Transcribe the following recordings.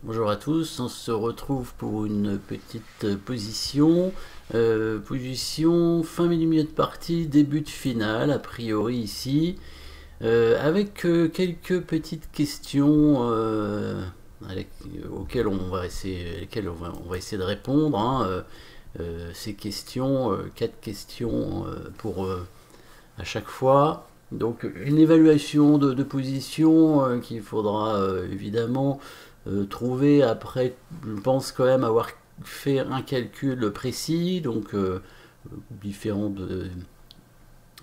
Bonjour à tous, on se retrouve pour une petite position fin milieu de partie, début de finale a priori ici, avec quelques petites questions auxquelles on va essayer de répondre, hein, ces questions, quatre questions pour à chaque fois. Donc une évaluation de position qu'il faudra évidemment trouver après, je pense quand même avoir fait un calcul précis, donc différentes,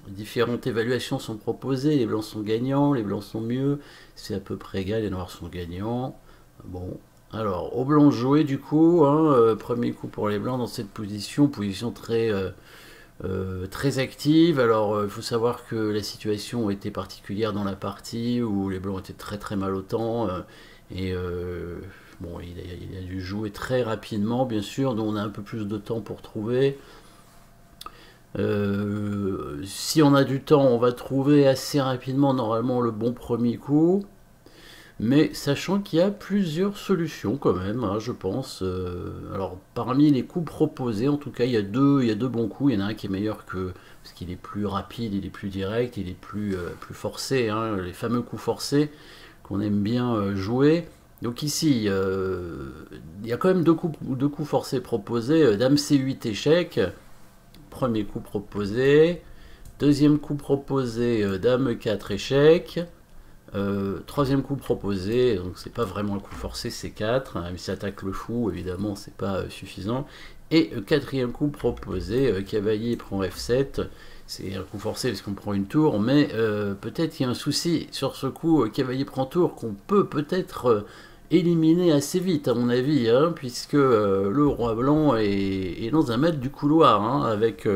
différentes évaluations sont proposées, les blancs sont gagnants, les blancs sont mieux, c'est à peu près égal, les noirs sont gagnants. Bon, alors au blanc joué du coup, hein, premier coup pour les blancs dans cette position très active. Alors il faut savoir que la situation était particulière dans la partie où les blancs étaient très mal au temps et bon, il a dû jouer très rapidement, bien sûr. Nous on a un peu plus de temps pour trouver. Si on a du temps, on va trouver assez rapidement normalement le bon premier coup. Mais sachant qu'il y a plusieurs solutions quand même, hein, je pense. Alors parmi les coups proposés, en tout cas, il y a deux bons coups. Il y en a un qui est meilleur que parce qu'il est plus rapide, il est plus direct, il est plus forcé. Hein, les fameux coups forcés qu'on aime bien jouer. Donc ici, il y a quand même deux coups forcés proposés. Dame C8 échec, premier coup proposé. Deuxième coup proposé, Dame E4 échec. Troisième coup proposé, donc c'est pas vraiment un coup forcé, c'est 4, hein, mais ça attaque le fou, évidemment, c'est pas suffisant. Et quatrième coup proposé, cavalier prend F7, c'est un coup forcé parce qu'on prend une tour, mais peut-être qu'il y a un souci sur ce coup, cavalier prend tour, qu'on peut peut-être éliminer assez vite, à mon avis, hein, puisque le roi blanc est dans un mètre du couloir, hein, avec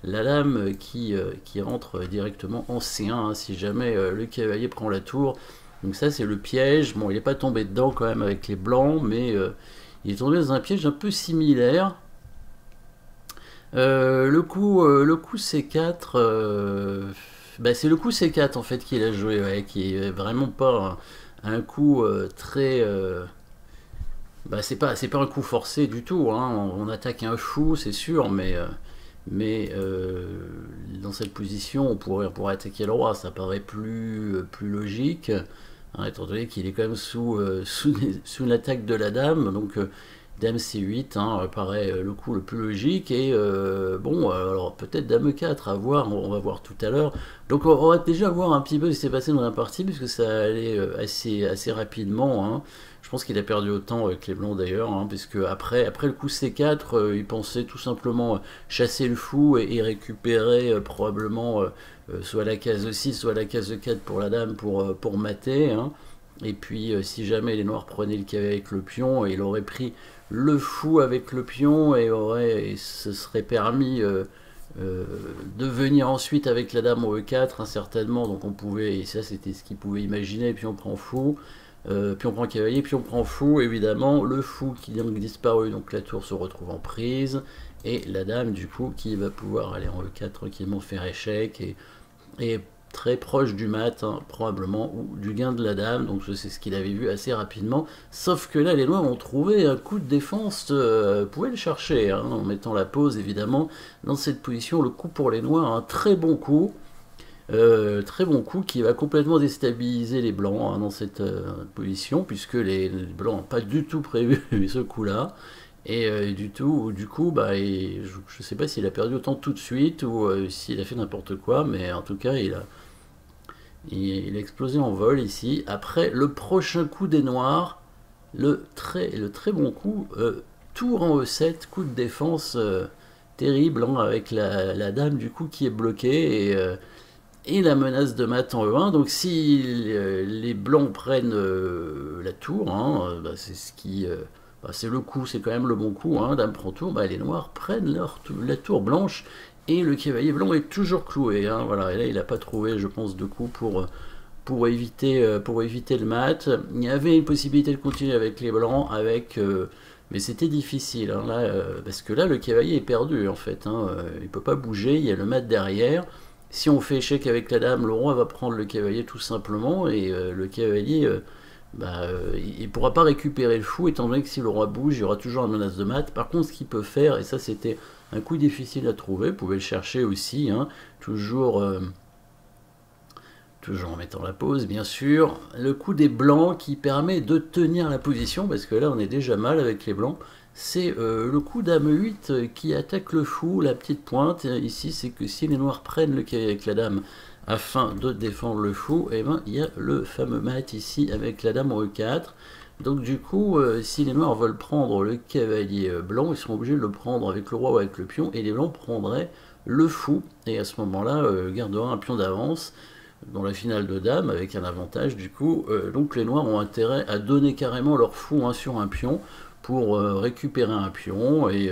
la lame qui rentre directement en C1 hein, si jamais le cavalier prend la tour. Donc ça c'est le piège. Bon, il n'est pas tombé dedans quand même avec les blancs, mais il est tombé dans un piège un peu similaire. Le coup C4, bah, c'est le coup C4 en fait qu'il a joué, ouais, qui est vraiment pas un coup très... bah, c'est pas un coup forcé du tout, hein. On attaque un fou, c'est sûr, mais dans cette position, on pourrait attaquer le roi, ça paraît plus logique, hein, étant donné qu'il est quand même sous l'attaque de la dame, donc dame C8 hein, paraît le coup le plus logique, et bon, alors peut-être dame E4, à voir, on va voir tout à l'heure. Donc on va déjà voir un petit peu ce qui s'est passé dans la partie, puisque ça allait assez rapidement, hein. Je pense qu'il a perdu autant avec les blancs d'ailleurs, hein, puisque après le coup C4, il pensait tout simplement chasser le fou et récupérer probablement soit la case 6, soit la case 4 pour la dame pour mater. Hein. Et puis si jamais les noirs prenaient le cavalier avec le pion, il aurait pris le fou avec le pion et se serait permis de venir ensuite avec la dame au E4 hein, certainement. Donc on pouvait, et ça c'était ce qu'il pouvait imaginer, puis on prend fou. Puis on prend cavalier, puis on prend fou, évidemment, le fou qui donc disparu, donc la tour se retrouve en prise, et la dame du coup qui va pouvoir aller en E4 tranquillement faire échec, et très proche du mat, hein, probablement, ou du gain de la dame, donc c'est ce qu'il avait vu assez rapidement, sauf que là les noirs ont trouvé un coup de défense, pouvaient le chercher, hein, en mettant la pause évidemment, dans cette position, le coup pour les noirs, un très bon coup, très bon coup qui va complètement déstabiliser les blancs hein, dans cette position, puisque les blancs n'ont pas du tout prévu ce coup-là. Et du coup, bah, je ne sais pas s'il a perdu autant tout de suite ou s'il a fait n'importe quoi, mais en tout cas, il a explosé en vol ici. Après, le prochain coup des noirs, le très bon coup, tour en E7, coup de défense terrible, hein, avec la dame du coup qui est bloquée et la menace de mat en E1. Donc si les blancs prennent la tour, hein, bah, c'est ce qui... bah, c'est le coup, c'est quand même le bon coup, hein, dame prend tour, bah, les noirs prennent la tour blanche et le cavalier blanc est toujours cloué. Hein, voilà, et là il n'a pas trouvé, je pense, de coup pour éviter le mat. Il y avait une possibilité de continuer avec les blancs, mais c'était difficile, hein, là, parce que là le cavalier est perdu en fait. Hein, il ne peut pas bouger, il y a le mat derrière. Si on fait échec avec la dame, le roi va prendre le cavalier tout simplement, et le cavalier il ne pourra pas récupérer le fou, étant donné que si le roi bouge, il y aura toujours une menace de mat. Par contre, ce qu'il peut faire, et ça c'était un coup difficile à trouver, vous pouvez le chercher aussi, hein, toujours en mettant la pause, bien sûr, le coup des blancs qui permet de tenir la position, parce que là on est déjà mal avec les blancs. C'est le coup dame 8 qui attaque le fou, la petite pointe. Ici, c'est que si les noirs prennent le cavalier avec la dame afin de défendre le fou, et ben il y a le fameux mat ici avec la dame en E4. Donc du coup, si les noirs veulent prendre le cavalier blanc, ils seront obligés de le prendre avec le roi ou avec le pion, et les blancs prendraient le fou, et à ce moment-là, gardera un pion d'avance dans la finale de dames, avec un avantage du coup. Donc les noirs ont intérêt à donner carrément leur fou hein, sur un pion, pour récupérer un pion, et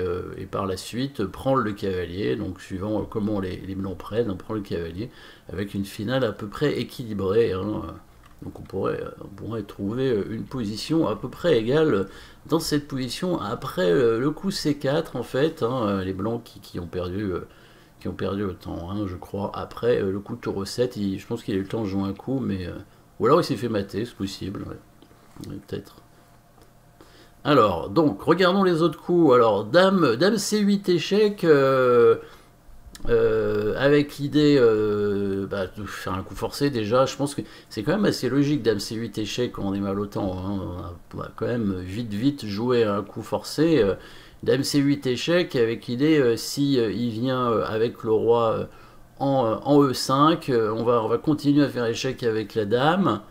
par la suite prendre le cavalier, donc suivant comment les blancs prennent, on prend le cavalier, avec une finale à peu près équilibrée, hein. Donc on pourrait trouver une position à peu près égale dans cette position après le coup C4 en fait, hein, les blancs qui ont perdu autant, hein, je crois, après le coup taureau 7, je pense qu'il a eu le temps de jouer un coup, mais ou alors il s'est fait mater, c'est possible, ouais. Peut-être. Alors, donc, regardons les autres coups. Alors, dame C8 échec, avec l'idée de faire un coup forcé déjà. Je pense que c'est quand même assez logique, dame C8 échec quand on est mal au temps, hein. On va quand même vite jouer un coup forcé. Dame C8 échec avec l'idée, si il vient avec le roi en E5, on va continuer à faire échec avec la dame.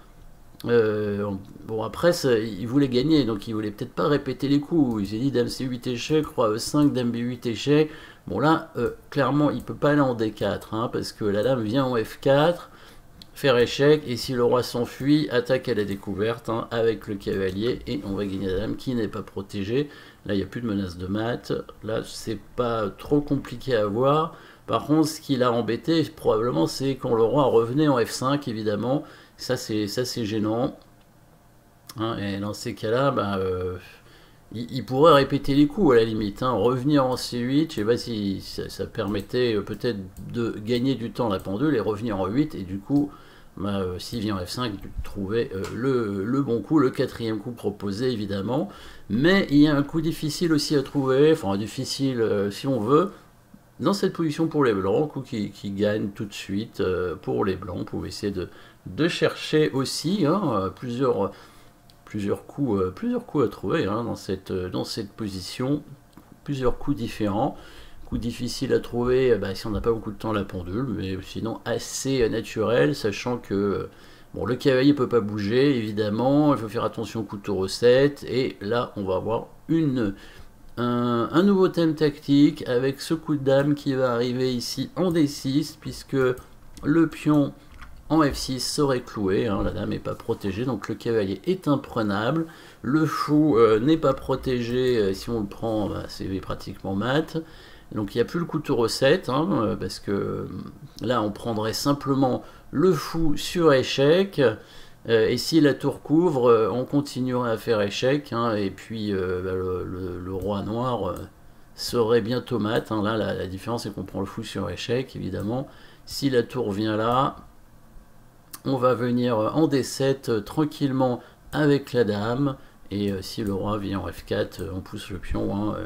Bon après il voulait gagner, donc il voulait peut-être pas répéter les coups. Il s'est dit dame C8 échec, roi E5, dame B8 échec. Bon là clairement il peut pas aller en D4 hein, parce que la dame vient en F4, faire échec, et si le roi s'enfuit, attaque à la découverte hein, avec le cavalier, et on va gagner la dame qui n'est pas protégée. Là il n'y a plus de menace de mat, là c'est pas trop compliqué à voir. Par contre ce qui l'a embêté probablement c'est quand le roi revenait en F5 évidemment. Ça c'est gênant, hein, et dans ces cas-là, il pourrait répéter les coups à la limite, hein, revenir en C8, je sais pas si ça permettait peut-être de gagner du temps la pendule et revenir en 8, et du coup, s'il vient en F5, trouver le bon coup, le quatrième coup proposé évidemment. Mais il y a un coup difficile aussi à trouver, enfin difficile si on veut, dans cette position pour les blancs, coup qui gagne tout de suite pour les blancs. Vous pouvez essayer de chercher aussi hein, plusieurs coups à trouver hein, dans cette position, plusieurs coups différents. Coup difficile à trouver si on n'a pas beaucoup de temps à la pendule, mais sinon assez naturel, sachant que bon, le cavalier peut pas bouger évidemment, il faut faire attention au coup taureau 7, et là on va avoir un nouveau thème tactique avec ce coup de dame qui va arriver ici en D6, puisque le pion en F6 serait cloué, hein, la dame n'est pas protégée, donc le cavalier est imprenable, le fou n'est pas protégé, si on le prend, c'est pratiquement mat, donc il n'y a plus le coup taureau 7, hein, parce que là on prendrait simplement le fou sur échec, et si la tour couvre, on continuerait à faire échec, hein, et puis le roi noir serait bientôt mat, hein. Là la différence c'est qu'on prend le fou sur échec évidemment. Si la tour vient là, on va venir en D7 tranquillement avec la dame, et si le roi vient en F4, on pousse le pion, hein,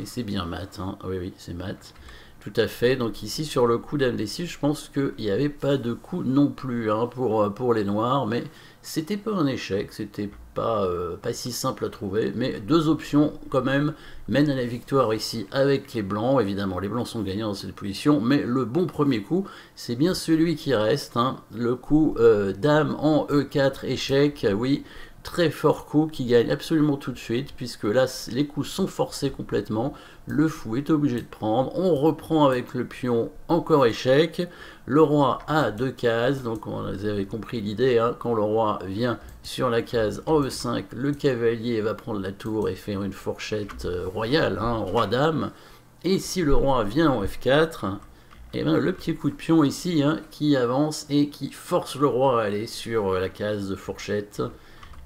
et c'est bien mat, hein. Oui c'est mat. Tout à fait, donc ici sur le coup dame D6, je pense qu'il n'y avait pas de coup non plus hein, pour les noirs, mais c'était pas un échec, c'était pas si simple à trouver, mais deux options quand même mènent à la victoire ici avec les blancs. Évidemment les blancs sont gagnants dans cette position, mais le bon premier coup c'est bien celui qui reste, hein, le coup dame en E4 échec, oui. Très fort coup qui gagne absolument tout de suite, puisque là les coups sont forcés complètement, le fou est obligé de prendre, on reprend avec le pion, encore échec, le roi a deux cases, donc on avait compris l'idée, hein, quand le roi vient sur la case en E5, le cavalier va prendre la tour et faire une fourchette royale, hein, roi-dame, et si le roi vient en F4, et bien le petit coup de pion ici hein, qui avance et qui force le roi à aller sur la case de fourchette.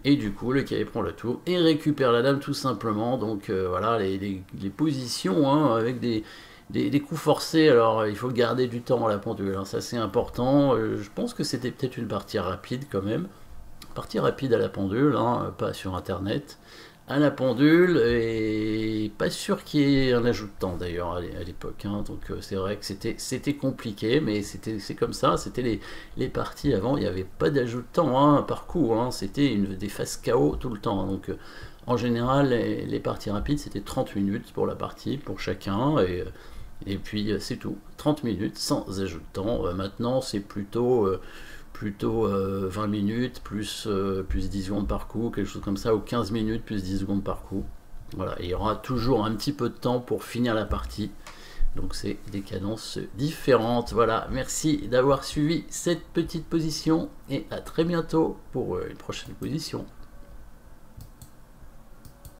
Et du coup, le cavalier prend la tour et récupère la dame tout simplement. Donc voilà les positions hein, avec des coups forcés. Alors il faut garder du temps à la pendule, hein, ça c'est important. Je pense que c'était peut-être une partie rapide quand même. partie rapide à la pendule, hein, pas sur internet, à la pendule, et pas sûr qu'il y ait un ajout de temps d'ailleurs à l'époque, hein. Donc c'est vrai que c'était compliqué, mais c'est comme ça, c'était les parties avant, il n'y avait pas d'ajout de temps, hein, par coup, hein. C'était des phases KO tout le temps, hein. Donc en général les parties rapides c'était 30 minutes pour la partie, pour chacun, et puis c'est tout, 30 minutes sans ajout de temps. Maintenant c'est plutôt 20 minutes plus 10 secondes par coup, quelque chose comme ça, ou 15 minutes plus 10 secondes par coup. Voilà, et il y aura toujours un petit peu de temps pour finir la partie. Donc c'est des cadences différentes. Voilà, merci d'avoir suivi cette petite position et à très bientôt pour une prochaine position.